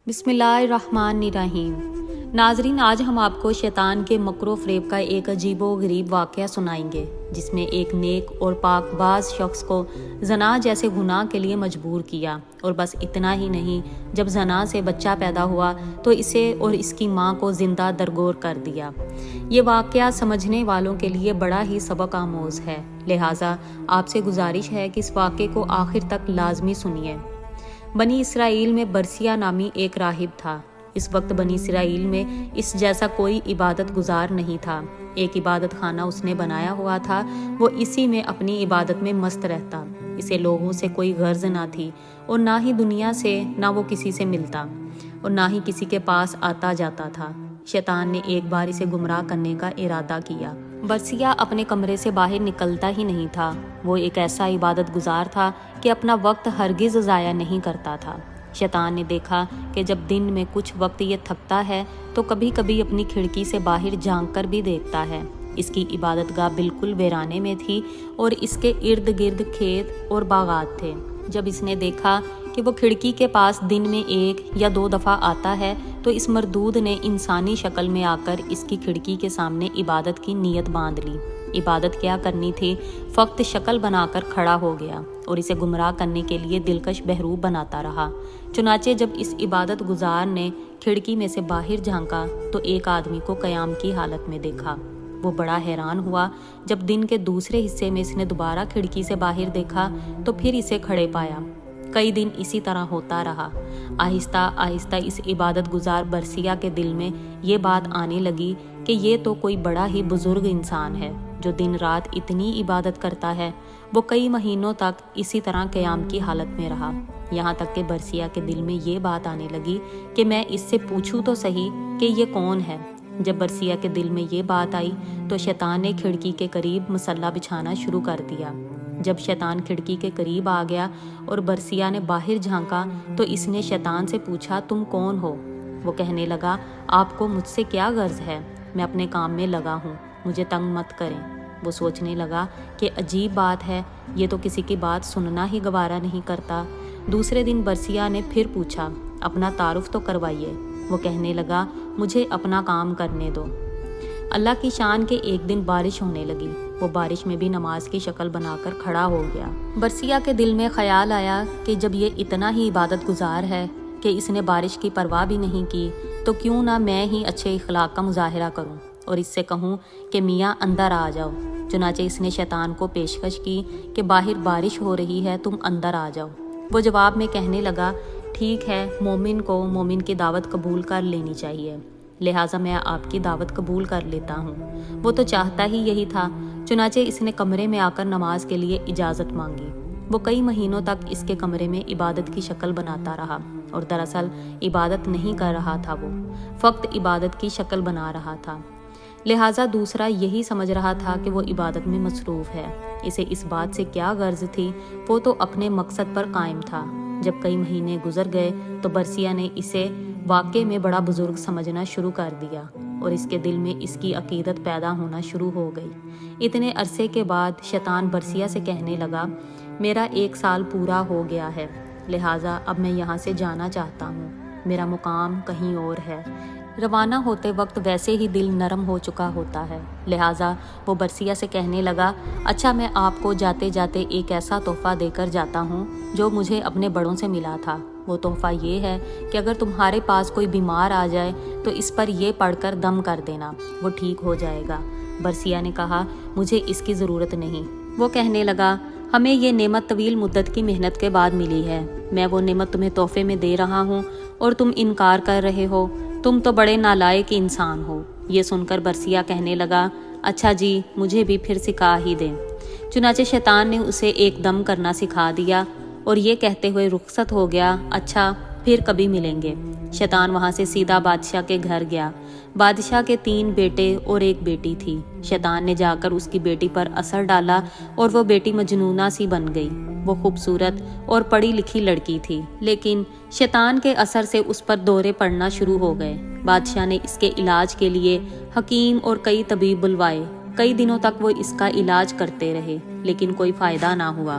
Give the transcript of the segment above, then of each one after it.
بسم اللہ الرحمن الرحیم۔ ناظرین، آج ہم آپ کو شیطان کے مکر و فریب کا ایک عجیب و غریب واقعہ سنائیں گے، جس میں ایک نیک اور پاک باز شخص کو زنا جیسے گناہ کے لیے مجبور کیا، اور بس اتنا ہی نہیں، جب زنا سے بچہ پیدا ہوا تو اسے اور اس کی ماں کو زندہ درگور کر دیا۔ یہ واقعہ سمجھنے والوں کے لیے بڑا ہی سبق آموز ہے، لہٰذا آپ سے گزارش ہے کہ اس واقعے کو آخر تک لازمی سنیے۔ بنی اسرائیل میں برسیہ نامی ایک راہب تھا۔ اس وقت بنی اسرائیل میں اس جیسا کوئی عبادت گزار نہیں تھا۔ ایک عبادت خانہ اس نے بنایا ہوا تھا، وہ اسی میں اپنی عبادت میں مست رہتا۔ اسے لوگوں سے کوئی غرض نہ تھی، اور نہ ہی دنیا سے، نہ وہ کسی سے ملتا، اور نہ ہی کسی کے پاس آتا جاتا تھا۔ شیطان نے ایک بار اسے گمراہ کرنے کا ارادہ کیا۔ برسیہ اپنے کمرے سے باہر نکلتا ہی نہیں تھا۔ وہ ایک ایسا عبادت گزار تھا کہ اپنا وقت ہرگز ضائع نہیں کرتا تھا۔ شیطان نے دیکھا کہ جب دن میں کچھ وقت یہ تھکتا ہے تو کبھی کبھی اپنی کھڑکی سے باہر جھانک کر بھی دیکھتا ہے۔ اس کی عبادت گاہ بالکل ویرانے میں تھی، اور اس کے ارد گرد کھیت اور باغات تھے۔ جب اس نے دیکھا کہ وہ کھڑکی کے پاس دن میں 1 یا 2 دفعہ آتا ہے، تو اس مردود نے انسانی شکل میں آ کر اس کی کھڑکی کے سامنے عبادت کی نیت باندھ لی۔ عبادت کیا کرنی تھی، فقط شکل بنا کر کھڑا ہو گیا، اور اسے گمراہ کرنے کے لیے دلکش بہروپ بناتا رہا۔ چنانچہ جب اس عبادت گزار نے کھڑکی میں سے باہر جھانکا تو ایک آدمی کو قیام کی حالت میں دیکھا۔ وہ بڑا حیران ہوا۔ جب دن کے دوسرے حصے میں اس نے دوبارہ کھڑکی سے باہر دیکھا تو پھر اسے کھڑے پایا۔ کئی دن اسی طرح ہوتا رہا۔ آہستہ آہستہ اس عبادت گزار برسیہ کے دل میں یہ بات آنے لگی کہ یہ تو کوئی بڑا ہی بزرگ انسان ہے جو دن رات اتنی عبادت کرتا ہے۔ وہ کئی مہینوں تک اسی طرح قیام کی حالت میں رہا، یہاں تک کہ برسیہ کے دل میں یہ بات آنے لگی کہ میں اس سے پوچھوں تو صحیح کہ یہ کون ہے۔ جب برسیہ کے دل میں یہ بات آئی تو شیطان نے کھڑکی کے قریب مصلہ بچھانا شروع کر دیا۔ جب شیطان کھڑکی کے قریب آ گیا اور برسیہ نے باہر جھانکا تو اس نے شیطان سے پوچھا، تم کون ہو؟ وہ کہنے لگا، آپ کو مجھ سے کیا غرض ہے؟ میں اپنے کام میں لگا ہوں، مجھے تنگ مت کریں۔ وہ سوچنے لگا کہ عجیب بات ہے، یہ تو کسی کی بات سننا ہی گوارا نہیں کرتا۔ دوسرے دن برسیہ نے پھر پوچھا، اپنا تعارف تو کروائیے۔ وہ کہنے لگا، مجھے اپنا کام کرنے دو۔ اللہ کی شان کے ایک دن بارش ہونے لگی۔ وہ بارش میں بھی نماز کی شکل بنا کر کھڑا ہو گیا۔ برسیہ کے دل میں خیال آیا کہ جب یہ اتنا ہی عبادت گزار ہے کہ اس نے بارش کی پرواہ بھی نہیں کی، تو کیوں نہ میں ہی اچھے اخلاق کا مظاہرہ کروں اور اس سے کہوں کہ میاں اندر آ جاؤ۔ چنانچہ اس نے شیطان کو پیشکش کی کہ باہر بارش ہو رہی ہے، تم اندر آ جاؤ۔ وہ جواب میں کہنے لگا، ٹھیک ہے، مومن کو مومن کی دعوت قبول کر لینی چاہیے، لہٰذا میں آپ کی دعوت قبول کر لیتا ہوں۔ وہ تو چاہتا ہی یہی تھا۔ چنانچہ اس نے کمرے میں آ کر نماز کے لیے اجازت مانگی۔ وہ کئی مہینوں تک اس کے کمرے میں عبادت کی شکل بناتا رہا، اور دراصل عبادت نہیں کر رہا تھا، وہ فقط عبادت کی شکل بنا رہا تھا۔ لہٰذا دوسرا یہی سمجھ رہا تھا کہ وہ عبادت میں مصروف ہے۔ اسے اس بات سے کیا غرض تھی، وہ تو اپنے مقصد پر قائم تھا۔ جب کئی مہینے گزر گئے تو برسیہ نے اسے واقعے میں بڑا بزرگ سمجھنا شروع کر دیا، اور اس کے دل میں اس کی عقیدت پیدا ہونا شروع ہو گئی۔ اتنے عرصے کے بعد شیطان برسیہ سے کہنے لگا، میرا 1 سال پورا ہو گیا ہے، لہٰذا اب میں یہاں سے جانا چاہتا ہوں، میرا مقام کہیں اور ہے۔ روانہ ہوتے وقت ویسے ہی دل نرم ہو چکا ہوتا ہے، لہٰذا وہ برسیہ سے کہنے لگا، اچھا میں آپ کو جاتے جاتے ایک ایسا تحفہ دے کر جاتا ہوں جو مجھے اپنے بڑوں سے ملا تھا۔ وہ تحفہ یہ ہے کہ اگر تمہارے پاس کوئی بیمار آ جائے تو اس پر یہ پڑھ کر دم کر دینا، وہ ٹھیک ہو جائے گا۔ برسیہ نے کہا، مجھے اس کی ضرورت نہیں۔ وہ کہنے لگا، ہمیں یہ نعمت طویل مدت کی محنت کے بعد ملی ہے، میں وہ نعمت تمہیں تحفے میں دے رہا ہوں اور تم انکار کر رہے ہو، تم تو بڑے نالائق انسان ہو۔ یہ سن کر برسیہ کہنے لگا، اچھا جی، مجھے بھی پھر سکھا ہی دیں۔ چنانچہ شیطان نے اسے ایک دم کرنا سکھا دیا، اور یہ کہتے ہوئے رخصت ہو گیا، اچھا پھر کبھی ملیں گے۔ شیطان وہاں سے سیدھا بادشاہ کے گھر گیا۔ بادشاہ کے 3 بیٹے اور 1 بیٹی تھی۔ شیطان نے جا کر اس کی بیٹی پر اثر ڈالا اور وہ بیٹی مجنونہ سی بن گئی۔ وہ خوبصورت اور پڑھی لکھی لڑکی تھی، لیکن شیطان کے اثر سے اس پر دورے پڑنا شروع ہو گئے۔ بادشاہ نے اس کے علاج کے لیے حکیم اور کئی طبیب بلوائے۔ کئی دنوں تک وہ اس کا علاج کرتے رہے، لیکن کوئی فائدہ نہ ہوا۔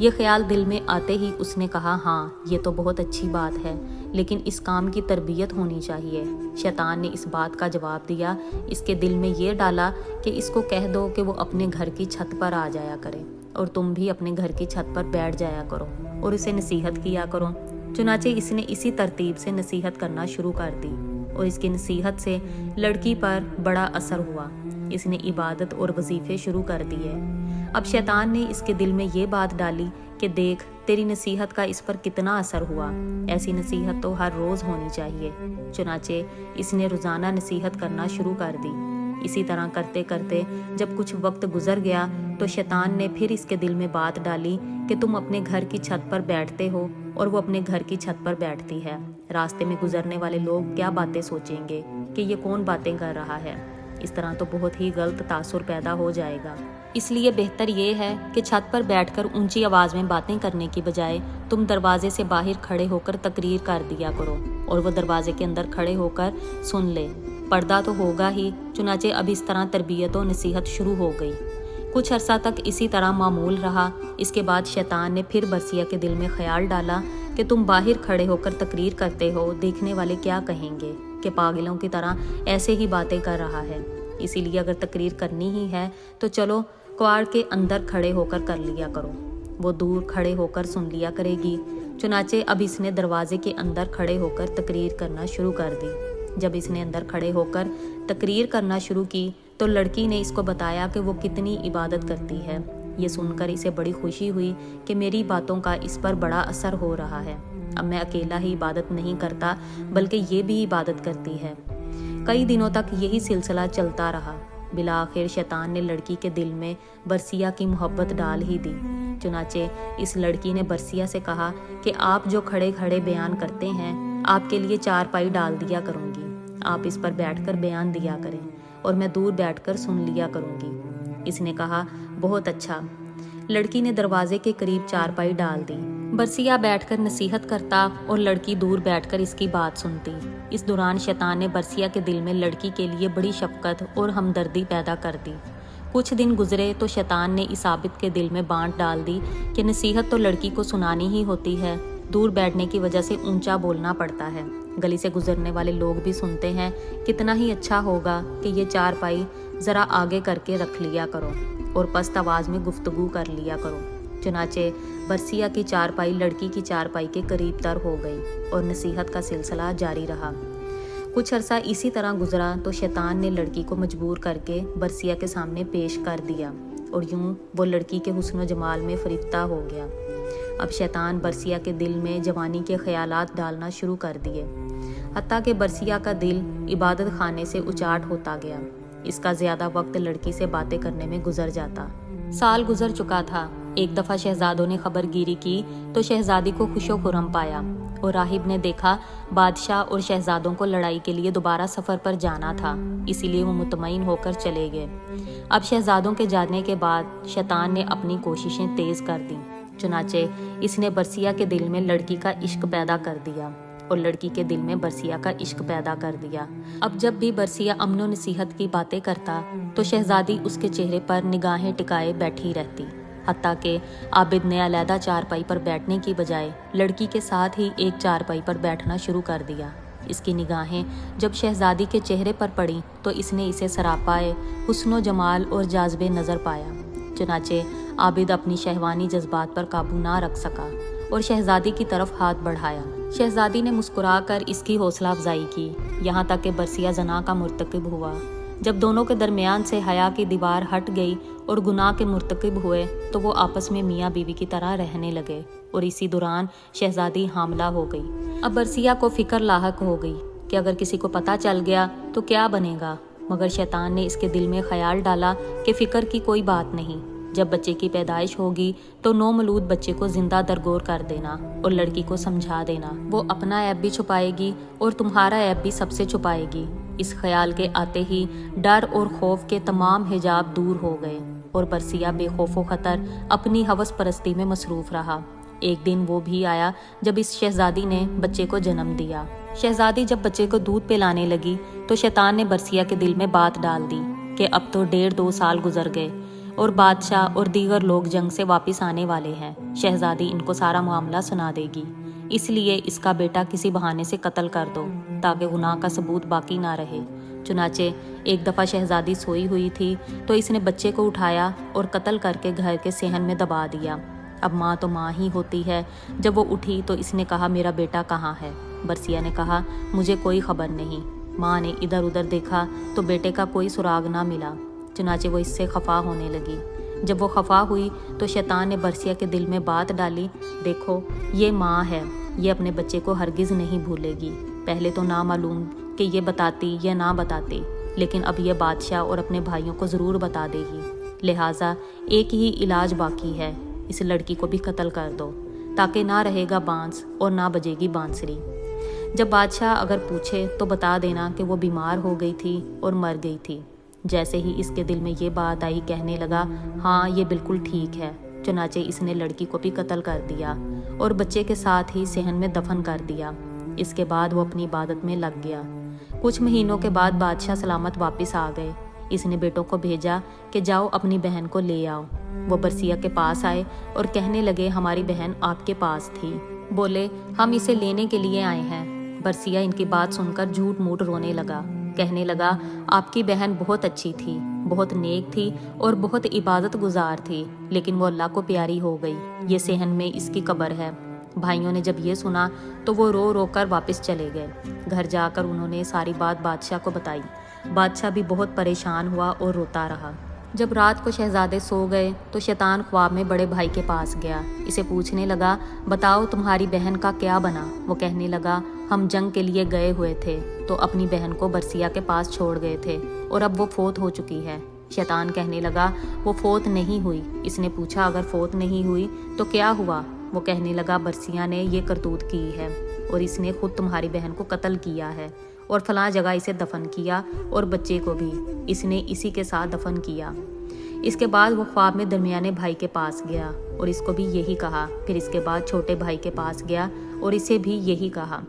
یہ خیال دل میں آتے ہی اس نے کہا ہاں یہ تو بہت اچھی بات ہے، لیکن اس کام کی تربیت ہونی چاہیے۔ شیطان نے اس بات کا جواب دیا، اس کے دل میں یہ ڈالا کہ اس کو کہہ دو کہ وہ اپنے گھر کی چھت پر آ جایا کرے اور تم بھی اپنے گھر کی چھت پر بیٹھ جایا کرو اور اسے نصیحت کیا کرو۔ چنانچہ اس نے اسی ترتیب سے نصیحت کرنا شروع کر دی اور اس کی نصیحت سے لڑکی پر بڑا اثر ہوا۔ اس نے عبادت اور وظیفے شروع کر دیے۔ اب شیطان نے اس کے دل میں یہ بات ڈالی کہ دیکھ تیری نصیحت کا اس پر کتنا اثر ہوا، ایسی نصیحت تو ہر روز ہونی چاہیے۔ چنانچہ اس نے روزانہ نصیحت کرنا شروع کر دی۔ اسی طرح کرتے کرتے جب کچھ وقت گزر گیا تو شیطان نے پھر اس کے دل میں بات ڈالی کہ تم اپنے گھر کی چھت پر بیٹھتے ہو اور وہ اپنے گھر کی چھت پر بیٹھتی ہے، راستے میں گزرنے والے لوگ کیا باتیں سوچیں گے کہ یہ کون باتیں کر رہا ہے، اس طرح تو بہت ہی غلط تاثر پیدا ہو جائے گا۔ اس لیے بہتر یہ ہے کہ چھت پر بیٹھ کر اونچی آواز میں باتیں کرنے کی بجائے تم دروازے سے باہر کھڑے ہو کر تقریر کر دیا کرو اور وہ دروازے کے اندر کھڑے ہو کر سن لے، پردہ تو ہوگا ہی۔ چنانچہ اب اس طرح تربیت و نصیحت شروع ہو گئی۔ کچھ عرصہ تک اسی طرح معمول رہا۔ اس کے بعد شیطان نے پھر برسیہ کے دل میں خیال ڈالا کہ تم باہر کھڑے ہو کر تقریر کرتے ہو، دیکھنے والے کیا کہیں گے کہ پاگلوں کی طرح ایسے ہی باتیں کر رہا ہے، اسی لیے اگر تقریر کرنی ہی ہے تو چلو کواڑ کے اندر کھڑے ہو کر لیا کرو، وہ دور کھڑے ہو کر سن لیا کرے گی۔ چنانچہ اب اس نے دروازے کے اندر کھڑے ہو کر تقریر کرنا شروع کر دی۔ جب اس نے اندر کھڑے ہو کر تقریر کرنا شروع کی تو لڑکی نے اس کو بتایا کہ وہ کتنی عبادت کرتی ہے۔ یہ سن کر اسے بڑی خوشی ہوئی کہ میری باتوں کا اس پر بڑا اثر ہو رہا ہے، اب میں اکیلا ہی عبادت نہیں کرتا بلکہ یہ بھی عبادت کرتی ہے۔ کئی دنوں تک یہی سلسلہ چلتا رہا۔ بالآخر شیطان نے لڑکی کے دل میں برسیہ کی محبت ڈال ہی دی۔ چنانچہ اس لڑکی نے برسیہ سے کہا کہ آپ جو کھڑے کھڑے بیان کرتے ہیں، آپ کے لیے چارپائی ڈال دیا کروں گی، آپ اس پر بیٹھ کر بیان دیا کریں اور میں دور بیٹھ کر سن لیا کروں گی۔ اس نے کہا بہت اچھا۔ لڑکی نے دروازے کے قریب چارپائی ڈال دی۔ برسیہ بیٹھ کر نصیحت کرتا اور لڑکی دور بیٹھ کر اس کی بات سنتی۔ اس دوران شیطان نے برسیہ کے دل میں لڑکی کے لیے بڑی شفقت اور ہمدردی پیدا کر دی۔ کچھ دن گزرے تو شیطان نے اس عابد کے دل میں بانٹ ڈال دی کہ نصیحت تو لڑکی کو سنانی ہی ہوتی ہے، دور بیٹھنے کی وجہ سے اونچا بولنا پڑتا ہے، گلی سے گزرنے والے لوگ بھی سنتے ہیں، کتنا ہی اچھا ہوگا کہ یہ چارپائی ذرا آگے کر کے رکھ لیا کرو اور پست آواز میں گفتگو کر لیا کرو۔ چنانچہ برسیہ کی چارپائی لڑکی کی چارپائی کے قریب تر ہو گئی اور نصیحت کا سلسلہ جاری رہا۔ کچھ عرصہ اسی طرح گزرا تو شیطان نے لڑکی کو مجبور کر کے برسیہ کے سامنے پیش کر دیا اور یوں وہ لڑکی کے حسن و جمال میں فریفتہ ہو گیا۔ اب شیطان برسیہ کے دل میں جوانی کے خیالات ڈالنا شروع کر دیے، حتیٰ کہ برسیہ کا دل عبادت خانے سے اچاٹ ہوتا گیا۔ اس کا زیادہ وقت لڑکی سے باتیں کرنے میں گزر جاتا۔ سال گزر چکا تھا۔ ایک دفعہ شہزادوں نے خبر گیری کی تو شہزادی کو خوش و خرم پایا اور راہب نے دیکھا بادشاہ اور شہزادوں کو لڑائی کے لیے دوبارہ سفر پر جانا تھا، اسی لیے وہ مطمئن ہو کر چلے گئے۔ اب شہزادوں کے جانے کے بعد شیطان نے اپنی کوششیں تیز کر دیں۔ چنانچہ اس نے برسیہ کے دل میں لڑکی کا عشق پیدا کر دیا اور لڑکی کے دل میں برسیہ کا عشق پیدا کر دیا۔ اب جب بھی برسیہ امن و نصیحت کی باتیں کرتا تو شہزادی اس کے چہرے پر نگاہیں ٹکائے بیٹھی رہتی، حتیٰ کہ عابد نے علیحدہ چارپائی پر بیٹھنے کی بجائے لڑکی کے ساتھ ہی ایک چارپائی پر بیٹھنا شروع کر دیا۔ اس کی نگاہیں جب شہزادی کے چہرے پر پڑیں تو اس نے اسے سراپائے حسن و جمال اور جاذبے نظر پایا۔ چنانچہ عابد اپنی شہوانی جذبات پر قابو نہ رکھ سکا اور شہزادی کی طرف ہاتھ بڑھایا۔ شہزادی نے مسکرا کر اس کی حوصلہ افزائی کی، یہاں تک کہ برسیہ زنا کا مرتکب ہوا۔ جب دونوں کے درمیان سے حیا کی دیوار ہٹ گئی اور گناہ کے مرتکب ہوئے تو وہ آپس میں میاں بیوی کی طرح رہنے لگے اور اسی دوران شہزادی حاملہ ہو گئی۔ اب برسیہ کو فکر لاحق ہو گئی کہ اگر کسی کو پتہ چل گیا تو کیا بنے گا، مگر شیطان نے اس کے دل میں خیال ڈالا کہ فکر کی کوئی بات نہیں، جب بچے کی پیدائش ہوگی تو نومولود بچے کو زندہ درگور کر دینا اور لڑکی کو سمجھا دینا، وہ اپنا عیب بھی چھپائے گی اور تمہارا عیب بھی سب سے چھپائے گی۔ اس خیال کے آتے ہی ڈر اور خوف کے تمام حجاب دور ہو گئے اور برسیہ بے خوف و خطر اپنی ہوس پرستی میں مصروف رہا۔ ایک دن وہ بھی آیا جب اس شہزادی نے بچے کو جنم دیا۔ شہزادی جب بچے کو دودھ پلانے لگی تو شیطان نے برسیہ کے دل میں بات ڈال دی کہ اب تو 1.5-2 سال گزر گئے اور بادشاہ اور دیگر لوگ جنگ سے واپس آنے والے ہیں۔ شہزادی ان کو سارا معاملہ سنا دے گی، اس لیے اس کا بیٹا کسی بہانے سے قتل کر دو تاکہ گناہ کا ثبوت باقی نہ رہے۔ چنانچہ ایک دفعہ شہزادی سوئی ہوئی تھی تو اس نے بچے کو اٹھایا اور قتل کر کے گھر کے صحن میں دبا دیا۔ اب ماں تو ماں ہی ہوتی ہے۔ جب وہ اٹھی تو اس نے کہا میرا بیٹا کہاں ہے؟ برسیہ نے کہا مجھے کوئی خبر نہیں۔ ماں نے ادھر ادھر دیکھا تو بیٹے کا کوئی سراغ نہ ملا۔ چنانچہ وہ اس سے خفا ہونے لگی۔ جب وہ خفا ہوئی تو شیطان نے برسیہ کے دل میں بات ڈالی، دیکھو یہ ماں ہے، یہ اپنے بچے کو ہرگز نہیں بھولے گی۔ پہلے تو نامعلوم کہ یہ بتاتی یا نہ بتاتی، لیکن اب یہ بادشاہ اور اپنے بھائیوں کو ضرور بتا دے گی۔ لہٰذا ایک ہی علاج باقی ہے، اس لڑکی کو بھی قتل کر دو تاکہ نہ رہے گا بانس اور نہ بجے گی بانسری۔ جب بادشاہ اگر پوچھے تو بتا دینا کہ وہ بیمار ہو گئی تھی اور مر گئی تھی۔ جیسے ہی اس کے دل میں یہ بات آئی کہنے لگا ہاں یہ بالکل ٹھیک ہے۔ چنانچہ اس نے لڑکی کو بھی قتل کر دیا اور بچے کے ساتھ ہی صحن میں دفن کر دیا۔ اس کے بعد وہ اپنی عبادت میں لگ گیا۔ کچھ مہینوں کے بعد بادشاہ سلامت واپس آ گئے۔ اس نے بیٹوں کو بھیجا کہ جاؤ اپنی بہن کو لے آؤ۔ وہ برسیہ کے پاس آئے اور کہنے لگے ہماری بہن آپ کے پاس تھی۔ بولے ہم اسے لینے کے لیے آئے ہیں۔ برسیہ ان کی بات سن کر جھوٹ موٹ رونے لگا، کہنے لگا آپ کی بہن بہت اچھی تھی، بہت نیک تھی اور بہت عبادت گزار تھی، لیکن وہ اللہ کو پیاری ہو گئی۔ یہ صحن میں اس کی قبر ہے۔ بھائیوں نے جب یہ سنا تو وہ رو رو کر واپس چلے گئے۔ گھر جا کر انہوں نے ساری بات بادشاہ کو بتائی۔ بادشاہ بھی بہت پریشان ہوا اور روتا رہا۔ جب رات کو شہزادے سو گئے تو شیطان خواب میں بڑے بھائی کے پاس گیا۔ اسے پوچھنے لگا بتاؤ تمہاری بہن کا کیا بنا؟ وہ کہنے لگا ہم جنگ کے لیے گئے ہوئے تھے تو اپنی بہن کو برسیہ کے پاس چھوڑ گئے تھے اور اب وہ فوت ہو چکی ہے۔ شیطان کہنے لگا وہ فوت نہیں ہوئی۔ اس نے پوچھا اگر فوت نہیں ہوئی تو کیا ہوا؟ وہ کہنے لگا برسیہ نے یہ کرتوت کی ہے اور اس نے خود تمہاری بہن کو قتل کیا ہے اور فلاں جگہ اسے دفن کیا اور بچے کو بھی اس نے اسی کے ساتھ دفن کیا۔ اس کے بعد وہ خواب میں درمیانے بھائی کے پاس گیا اور اس کو بھی یہی کہا۔ پھر اس کے بعد چھوٹے بھائی کے پاس گیا اور اسے بھی یہی کہا۔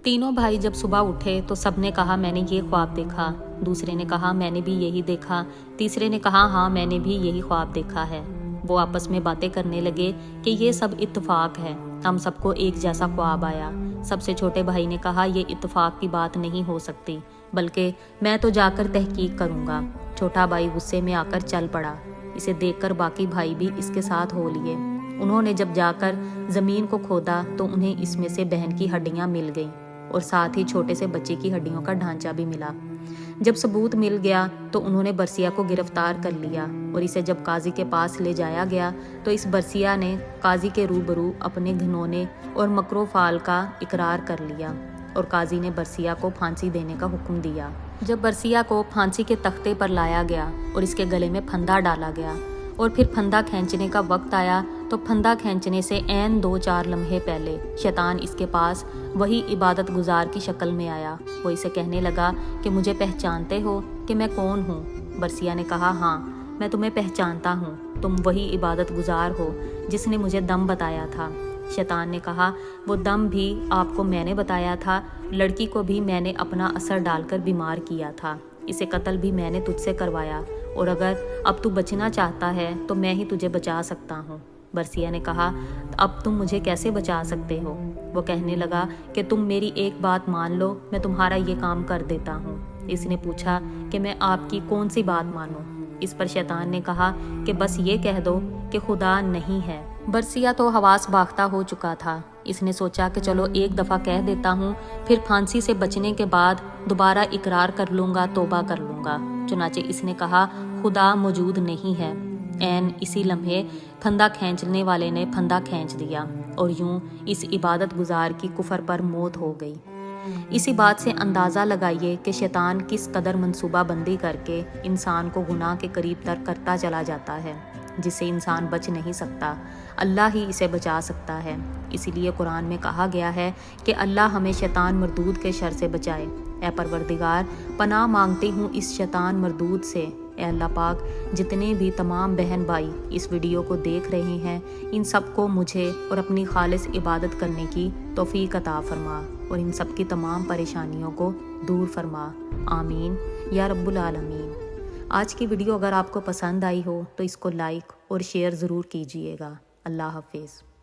تینوں بھائی جب صبح اٹھے تو سب نے کہا میں نے یہ خواب دیکھا، دوسرے نے کہا میں نے بھی یہی دیکھا، تیسرے نے کہا ہاں میں نے بھی یہی خواب دیکھا ہے۔ وہ آپس میں باتیں کرنے لگے کہ یہ سب اتفاق ہے، ہم سب کو ایک جیسا خواب آیا۔ سب سے چھوٹے بھائی نے کہا یہ اتفاق کی بات نہیں ہو سکتی، بلکہ میں تو جا کر تحقیق کروں گا۔ چھوٹا بھائی غصے میں آ کر چل پڑا۔ اسے دیکھ کر باقی بھائی بھی اس کے ساتھ ہو لیے۔ انہوں نے جب جا کر زمین کو کھودا تو انہیں اس میں سے بہن کی ہڈیاں مل گئیں اور ساتھ ہی چھوٹے سے بچے کی ہڈیوں کا ڈھانچہ بھی ملا۔ جب ثبوت مل گیا تو انہوں نے برسیہ کو گرفتار کر لیا اور اسے جب قاضی کے پاس لے جایا گیا تو اس برسیہ نے قاضی کے روبرو اپنے گھنونے اور مکر و فعل کا اقرار کر لیا اور قاضی نے برسیہ کو پھانسی دینے کا حکم دیا۔ جب برسیہ کو پھانسی کے تختے پر لایا گیا اور اس کے گلے میں پھندا ڈالا گیا اور پھر پھندا کھینچنے کا وقت آیا تو پھندا کھینچنے سے عین 2-4 لمحے پہلے شیطان اس کے پاس وہی عبادت گزار کی شکل میں آیا۔ وہ اسے کہنے لگا کہ مجھے پہچانتے ہو کہ میں کون ہوں؟ برسیہ نے کہا ہاں میں تمہیں پہچانتا ہوں، تم وہی عبادت گزار ہو جس نے مجھے دم بتایا تھا۔ شیطان نے کہا وہ دم بھی آپ کو میں نے بتایا تھا، لڑکی کو بھی میں نے اپنا اثر ڈال کر بیمار کیا تھا، اسے قتل بھی میں نے تجھ سے کروایا، اور اگر اب تو بچنا چاہتا ہے تو میں ہی تجھے بچا سکتا ہوں۔ برسیہ نے کہا اب تم مجھے کیسے بچا سکتے ہو؟ وہ کہنے لگا کہ تم میری ایک بات مان لو، میں تمہارا یہ کام کر دیتا ہوں۔ اس نے پوچھا کہ میں آپ کی کون سی بات مانوں؟ اس پر شیطان نے کہا کہ بس یہ کہہ دو کہ خدا نہیں ہے۔ برسیہ تو حواس باختہ ہو چکا تھا۔ اس نے سوچا کہ چلو ایک دفعہ کہہ دیتا ہوں، پھر پھانسی سے بچنے کے بعد دوبارہ اقرار کر لوں گا، توبہ کر لوں گا۔ چنانچہ اس نے کہا خدا موجود نہیں ہے۔ عین اسی لمحے پھندا کھینچنے والے نے پھندا کھینچ دیا اور یوں اس عبادت گزار کی کفر پر موت ہو گئی۔ اسی بات سے اندازہ لگائیے کہ شیطان کس قدر منصوبہ بندی کر کے انسان کو گناہ کے قریب تر کرتا چلا جاتا ہے، جس سے انسان بچ نہیں سکتا، اللہ ہی اسے بچا سکتا ہے۔ اسی لیے قرآن میں کہا گیا ہے کہ اللہ ہمیں شیطان مردود کے شر سے بچائے۔ اے پروردگار پناہ مانگتی ہوں اس شیطان مردود سے۔ اے اللہ پاک جتنے بھی تمام بہن بھائی اس ویڈیو کو دیکھ رہے ہیں ان سب کو مجھے اور اپنی خالص عبادت کرنے کی توفیق عطا فرما اور ان سب کی تمام پریشانیوں کو دور فرما، آمین یا رب العالمین۔ آج کی ویڈیو اگر آپ کو پسند آئی ہو تو اس کو لائک اور شیئر ضرور کیجیے گا۔ اللہ حافظ۔